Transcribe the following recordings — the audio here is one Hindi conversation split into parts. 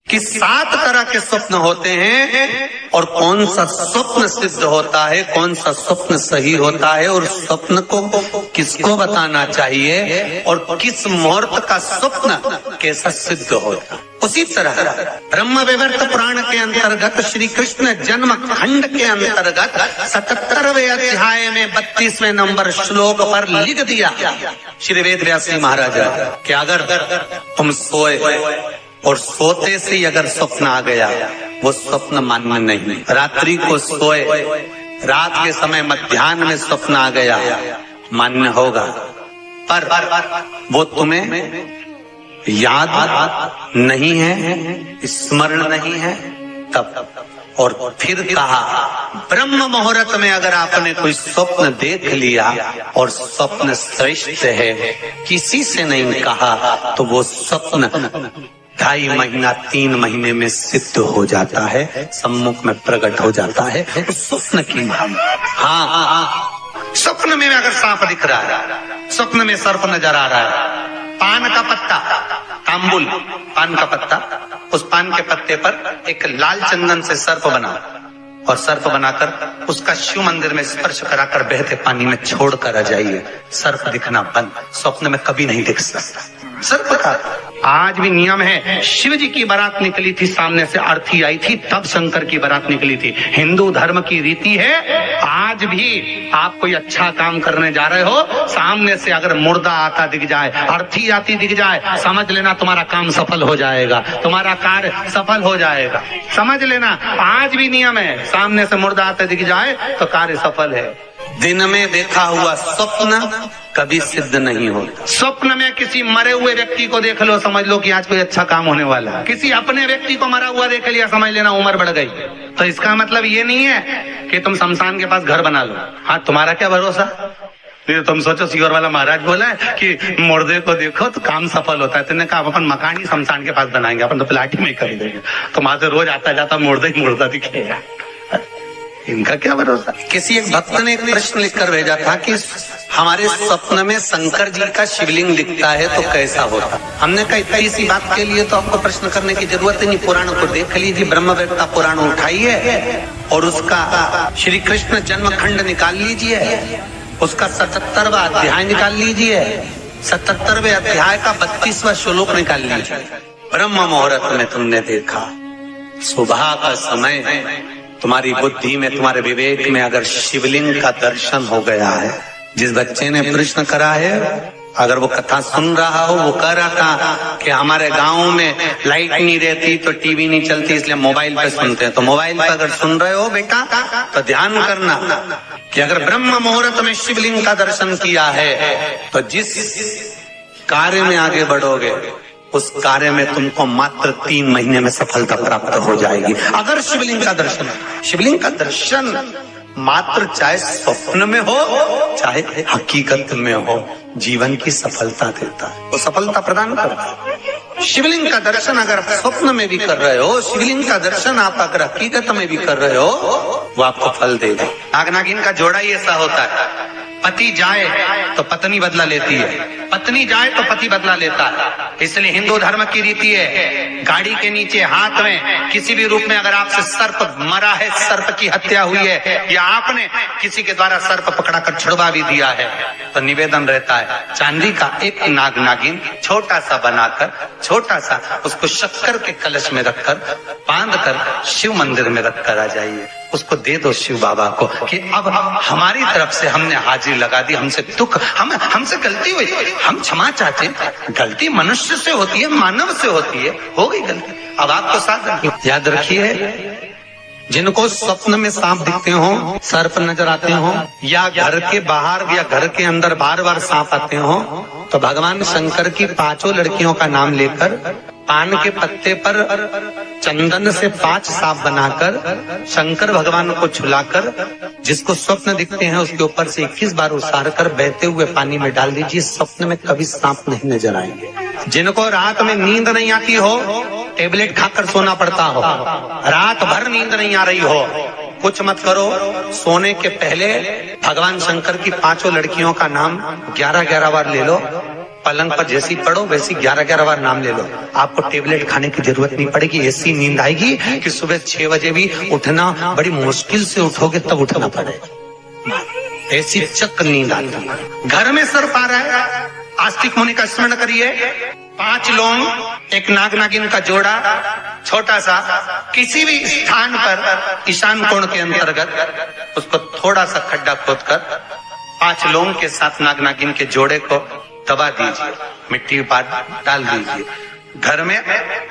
कि 7 तरह के स्वप्न होते हैं और कौन सा स्वप्न सिद्ध होता है, कौन सा स्वप्न सही होता है और स्वप्न को किसको बताना चाहिए और किस मुहूर्त का स्वप्न कैसा सिद्ध होता है। उसी तरह ब्रह्म वैवर्त पुराण के अंतर्गत श्री कृष्ण जन्म खंड के अंतर्गत 77वें अध्याय में 32वें नंबर श्लोक पर लिख दिया श्री वेद व्यास जी महाराज कि अगर तुम सोए और सोते से अगर स्वप्न आ गया वो स्वप्न मान्य नहीं। रात्रि को सोए, रात के समय मध्याह्न में स्वप्न आ गया मान्य होगा, पर वो तुम्हें याद नहीं है, स्मरण नहीं है तब। और फिर कहा ब्रह्म मुहूर्त में अगर आपने कोई स्वप्न देख लिया और स्वप्न श्रेष्ठ है, किसी से नहीं कहा, तो वो स्वप्न 2.5 महीना 3 महीने में सिद्ध हो जाता है, सम्मुख में प्रकट हो जाता है। उस स्वप्न की हाँ, स्वप्न में अगर सांप दिख रहा है, स्वप्न में सर्प नजर आ रहा है, पान का पत्ता, तांबुल पान का पत्ता, उस पान के पत्ते पर एक लाल चंदन से सर्प बना और सर्प बनाकर उसका शिव मंदिर में स्पर्श कराकर बहते पानी में छोड़कर आ जाइए, सर्प दिखना बंद। स्वप्न में कभी नहीं दिख सकता सर्प का। आज भी नियम है, शिव जी की बारात निकली थी, सामने से अर्थी आई थी, तब शंकर की बारात निकली थी। हिंदू धर्म की रीति है, आज भी आप कोई अच्छा काम करने जा रहे हो, सामने से अगर मुर्दा आता दिख जाए, अर्थी आती दिख जाए, समझ लेना तुम्हारा काम सफल हो जाएगा, तुम्हारा कार्य सफल हो जाएगा, समझ लेना। आज भी नियम है, सामने से मुर्दा आते दिख जाए तो कार्य सफल है। दिन में देखा हुआ स्वप्न कभी सिद्ध नहीं होता। स्वप्न में किसी मरे हुए व्यक्ति को देख लो, समझ लो कि आज कोई अच्छा काम होने वाला है। किसी अपने व्यक्ति को मरा हुआ देख लिया, समझ लेना उम्र बढ़ गई। तो इसका मतलब ये नहीं है कि तुम शमशान के पास घर बना लो। हाँ, तुम्हारा क्या भरोसा, नहीं तो तुम सोचो सीवर वाला महाराज बोला है कि मुर्दे को देखो तो काम सफल होता है, तुमने कहा अपन मकान ही शमशान के पास बनाएंगे, अपन तो प्लाट में कर देंगे, तो वहां से रोज आता जाता मुर्दा ही मुर्दा दिखेगा। इनका क्या भरोसा। किसी एक भक्त ने एक प्रश्न लिखकर भेजा था कि हमारे स्वप्न में शंकर जी का शिवलिंग दिखता है तो कैसा होता। हमने कहा इतनी सी बात के लिए तो आपको प्रश्न करने की जरूरत ही नहीं, पुराण को देख लीजिए, ब्रह्मवेत्ता पुराण उठाइए और उसका श्री कृष्ण जन्म खंड निकाल लीजिए, उसका 77वां अध्याय निकाल लीजिए, 77वें अध्याय का 32वां श्लोक निकाल लीजिए। ब्रह्म मुहूर्त में तुमने देखा, सुबह का समय, तुम्हारी बुद्धि में, तुम्हारे विवेक में अगर शिवलिंग का दर्शन हो गया है। जिस बच्चे ने प्रश्न करा है, अगर वो कथा सुन रहा हो, वो कह रहा था कि हमारे गांव में लाइट नहीं रहती तो टीवी नहीं चलती, इसलिए मोबाइल पे सुनते हैं। तो मोबाइल पे अगर सुन रहे हो बेटा तो ध्यान करना कि अगर ब्रह्म मुहूर्त में शिवलिंग का दर्शन किया है तो जिस कार्य में आगे बढ़ोगे उस कार्य में तुमको मात्र 3 महीने में सफलता प्राप्त हो जाएगी। अगर शिवलिंग का दर्शन, शिवलिंग का दर्शन मात्र चाहे स्वप्न में हो चाहे हकीकत में हो, जीवन की सफलता देता है, वो सफलता प्रदान करता है। शिवलिंग का दर्शन अगर आप स्वप्न में भी कर रहे हो, शिवलिंग का दर्शन आप अगर हकीकत में भी कर रहे हो, वो आपको फल देगा। नाग नागिन का जोड़ा ही ऐसा होता है, पति जाए तो पत्नी बदला लेती है, पत्नी जाए तो पति बदला लेता है। इसलिए हिंदू धर्म की रीति है, गाड़ी के नीचे हाथ में किसी भी रूप में अगर आपसे सर्प मरा है, सर्प की हत्या हुई है, या आपने किसी के द्वारा सर्प पकड़ा कर छुड़वा भी दिया है, तो निवेदन रहता है चांदी का एक नाग नागिन छोटा सा बनाकर, छोटा सा उसको शक्कर के कलश में रखकर बांध कर शिव मंदिर में रखकर आ जाइए, उसको दे दो शिव बाबा को कि अब हमारी तरफ से हमने हाजिरी लगा दी, हमसे दुख, हमसे गलती हुई, हम क्षमा चाहते हैं। गलती मनुष्य से होती है, मानव से होती है, हो गई गलती, अब आपको साथ याद रखिए। जिनको स्वप्न में सांप दिखते हो, सर्प नजर आते हो, या घर के बाहर या घर के अंदर बार बार सांप आते हो, तो भगवान शंकर की 5 लड़कियों का नाम लेकर पान के पत्ते पर चंदन से 5 सांप बनाकर शंकर भगवान को छुलाकर, जिसको स्वप्न दिखते हैं उसके ऊपर से 21 बार उसार कर बहते हुए पानी में डाल दीजिए, स्वप्न में कभी सांप नहीं नजर आएंगे। जिनको रात में नींद नहीं आती हो, टेबलेट खाकर सोना पड़ता हो, रात भर नींद नहीं आ रही हो, कुछ मत करो, सोने के पहले भगवान शंकर की 5 लड़कियों का नाम 11-11 बार ले लो, पलंग पर जैसी पड़ो वैसी 11-11 बार नाम ले लो, आपको टेबलेट खाने की जरूरत नहीं पड़ेगी। ऐसी नींद आएगी कि सुबह 6 बजे भी उठना बड़ी मुश्किल से उठोगे तब उठना पड़ेगा, ऐसी चक नींद आती है। घर में सर्प आ रहा है, आस्तिक मुनि का स्मरण करिए। 5 लौंग, एक नाग नागिन का जोड़ा, छोटा सा, किसी भी स्थान पर ईशान कोण के अंतर्गत उसको थोड़ा सा खड्डा खोदकर 5 लौंग के साथ नाग नागिन के जोड़े को दबा दीजिए, मिट्टी डाल दीजिए। घर में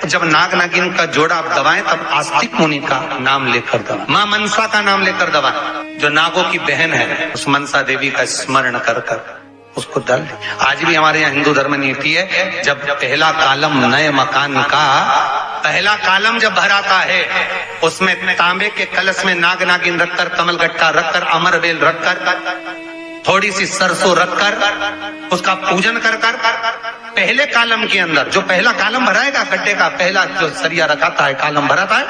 जब नाग नागिन का जोड़ा आप दबाएं तब आस्तिक मुनि का नाम लेकर दबाएं, मां मनसा का नाम लेकर दबाएं, जो नागों की बहन है, उस मनसा देवी का स्मरण कर उसको डाल दें। आज भी हमारे यहाँ हिंदू धर्म नीति है, जब पहला कालम नए मकान का पहला कालम जब भराता है, उसमें तांबे के कलश में नाग नागिन रखकर, कमल गट्टा रखकर, अमर बेल रखकर, थोड़ी सी सरसों रखकर उसका पूजन कर पहले कालम के अंदर जो पहला कालम भराएगा, गड्ढे का पहला जो सरिया रखाता है, कालम भराता है,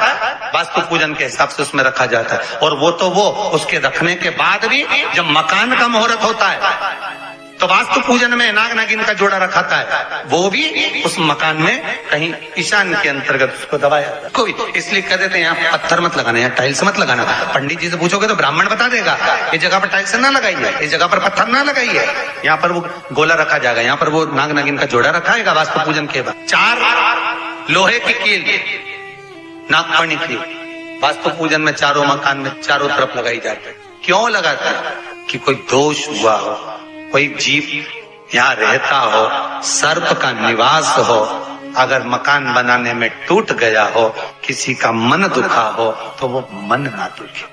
वास्तु पूजन के हिसाब से उसमें रखा जाता है। और वो तो वो उसके रखने के बाद भी जब मकान का मुहूर्त होता है तो वास्तु पूजन में नाग नागिन का जोड़ा रखाता है, वो भी उस मकान में कहीं ईशान के अंतर्गत उसको दबाया कोई। इसलिए कह देते हैं यहाँ पत्थर मत लगाना, यहाँ टाइल्स मत लगाना। पंडित जी से पूछोगे तो ब्राह्मण बता देगा, इस जगह पर टाइल्स ना लगाइए, इस जगह पर पत्थर ना लगाइए, यहाँ पर वो गोला रखा जाएगा, यहाँ पर वो नाग नागिन का जोड़ा रखाएगा वास्तु पूजन के बाद। 4 लोहे की कील नागफनी की वास्तु पूजन में चारों मकान में चारों तरफ लगाई जाती है। क्यों लगाते हैं? कि कोई दोष हुआ हो, कोई जीव यहाँ रहता हो, सर्प का निवास हो, अगर मकान बनाने में टूट गया हो, किसी का मन दुखा हो तो वो मन ना दुखे।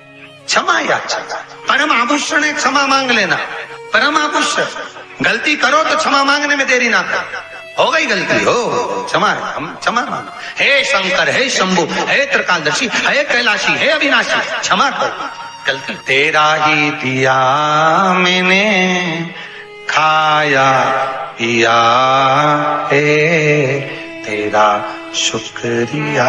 क्षमा याचना, परम आभूषण है, क्षमा मांग लेना, परम आभूषण। गलती करो तो क्षमा मांगने में देरी ना करो, हो गई गलती हो, क्षमा है, हम क्षमा मांगो। हे शंकर, हे शंभु, हे त्रिकालदर्शी, हे कैलाशी, हे अविनाशी, क्षमा करो गलती। तेरा ही दिया मैंने खाया पिया है, तेरा शुक्रिया।